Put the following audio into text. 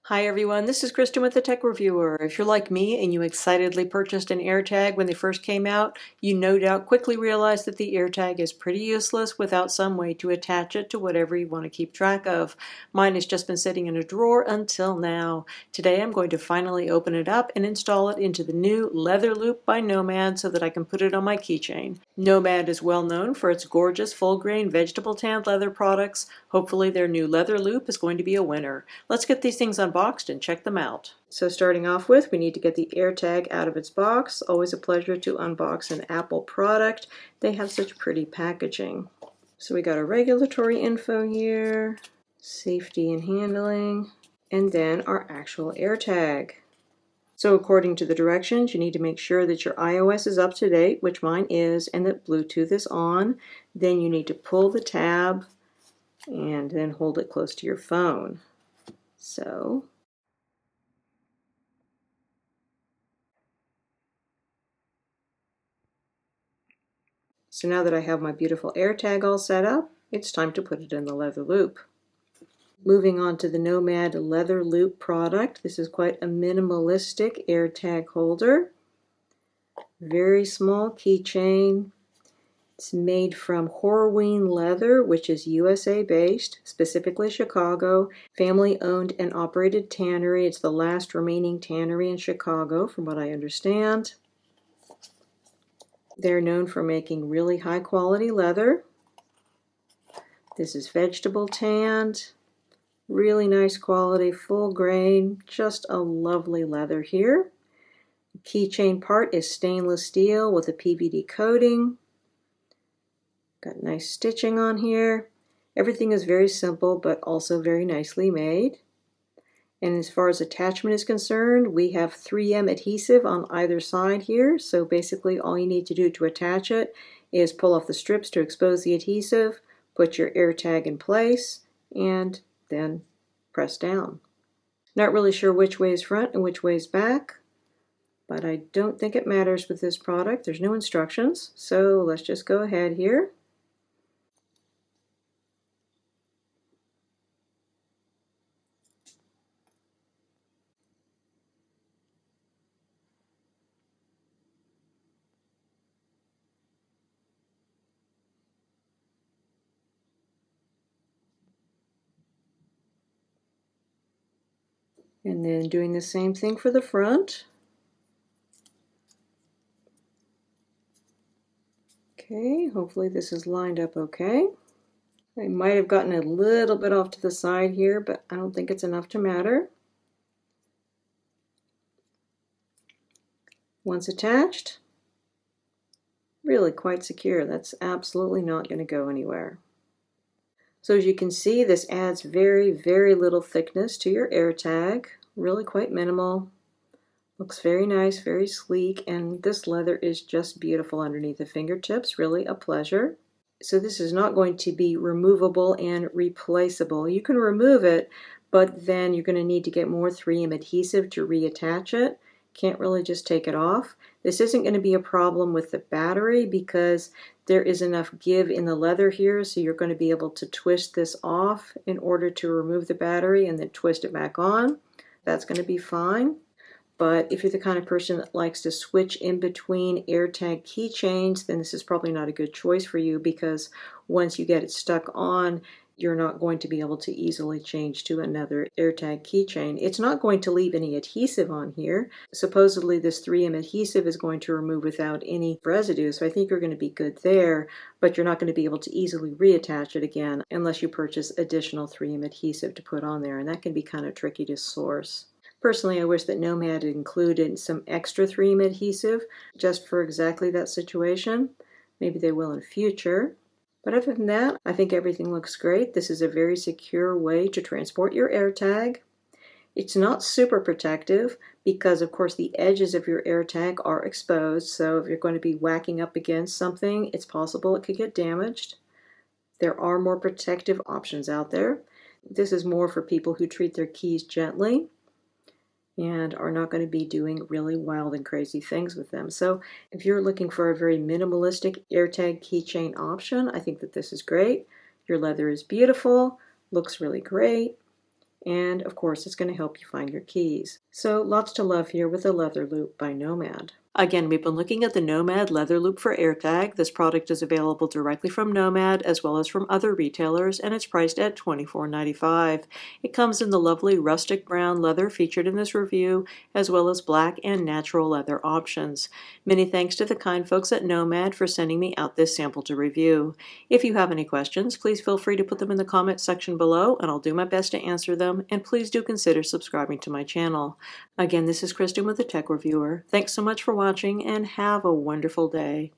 Hi everyone, this is Kristen with the Tech Reviewer. If you're like me and you excitedly purchased an AirTag when they first came out, you no doubt quickly realized that the AirTag is pretty useless without some way to attach it to whatever you want to keep track of. Mine has just been sitting in a drawer until now. Today I'm going to finally open it up and install it into the new Leather Loop by Nomad so that I can put it on my keychain. Nomad is well known for its gorgeous full-grain vegetable tanned leather products. Hopefully their new Leather Loop is going to be a winner. Let's get these things unboxed and check them out. So starting off with, we need to get the AirTag out of its box. Always a pleasure to unbox an Apple product. They have such pretty packaging. So we got a regulatory info here, safety and handling, and then our actual AirTag. So according to the directions, you need to make sure that your iOS is up to date, which mine is, and that Bluetooth is on. Then you need to pull the tab and then hold it close to your phone. So now that I have my beautiful AirTag all set up, it's time to put it in the leather loop. Moving on to the Nomad Leather Loop product. This is quite a minimalistic AirTag holder. Very small keychain. It's made from Horween Leather, which is USA based, specifically Chicago. Family owned and operated tannery. It's the last remaining tannery in Chicago, from what I understand. They're known for making really high quality leather. This is vegetable tanned, really nice quality, full grain, just a lovely leather here. The keychain part is stainless steel with a PVD coating. Got nice stitching on here. Everything is very simple but also very nicely made. And as far as attachment is concerned, we have 3M adhesive on either side here. So basically all you need to do to attach it is pull off the strips to expose the adhesive, put your AirTag in place, and then press down. Not really sure which way is front and which way is back, but I don't think it matters with this product. There's no instructions, so let's just go ahead here. And then doing the same thing for the front. Okay, hopefully this is lined up okay. I might have gotten a little bit off to the side here, but I don't think it's enough to matter. Once attached, really quite secure. That's absolutely not going to go anywhere. So as you can see, this adds very, very little thickness to your AirTag. Really quite minimal. Looks very nice, very sleek, and this leather is just beautiful underneath the fingertips. Really a pleasure. So this is not going to be removable and replaceable. You can remove it, but then you're going to need to get more 3M adhesive to reattach it. Can't really just take it off. This isn't going to be a problem with the battery because there is enough give in the leather here, so you're going to be able to twist this off in order to remove the battery and then twist it back on. That's going to be fine. But if you're the kind of person that likes to switch in between AirTag keychains, then this is probably not a good choice for you because once you get it stuck on, you're not going to be able to easily change to another AirTag keychain. It's not going to leave any adhesive on here. Supposedly this 3M adhesive is going to remove without any residue, so I think you're going to be good there, but you're not going to be able to easily reattach it again unless you purchase additional 3M adhesive to put on there, and that can be kind of tricky to source. Personally, I wish that Nomad had included some extra 3M adhesive just for exactly that situation. Maybe they will in future. But other than that, I think everything looks great. This is a very secure way to transport your AirTag. It's not super protective because, of course, the edges of your AirTag are exposed. So if you're going to be whacking up against something, it's possible it could get damaged. There are more protective options out there. This is more for people who treat their keys gently and are not going to be doing really wild and crazy things with them. So if you're looking for a very minimalistic AirTag keychain option, I think that this is great. Your leather is beautiful, looks really great, And of course, it's going to help you find your keys. So lots to love here with the leather loop by Nomad. Again, we've been looking at the Nomad leather loop for AirTag. This product is available directly from Nomad as well as from other retailers, and it's priced at $24.95. It comes in the lovely rustic brown leather featured in this review, as well as black and natural leather options. Many thanks to the kind folks at Nomad for sending me out this sample to review. If you have any questions, please feel free to put them in the comment section below, and I'll do my best to answer them, and please do consider subscribing to my channel. Again, this is Kristen with the Tech Reviewer. Thanks so much for watching, and have a wonderful day.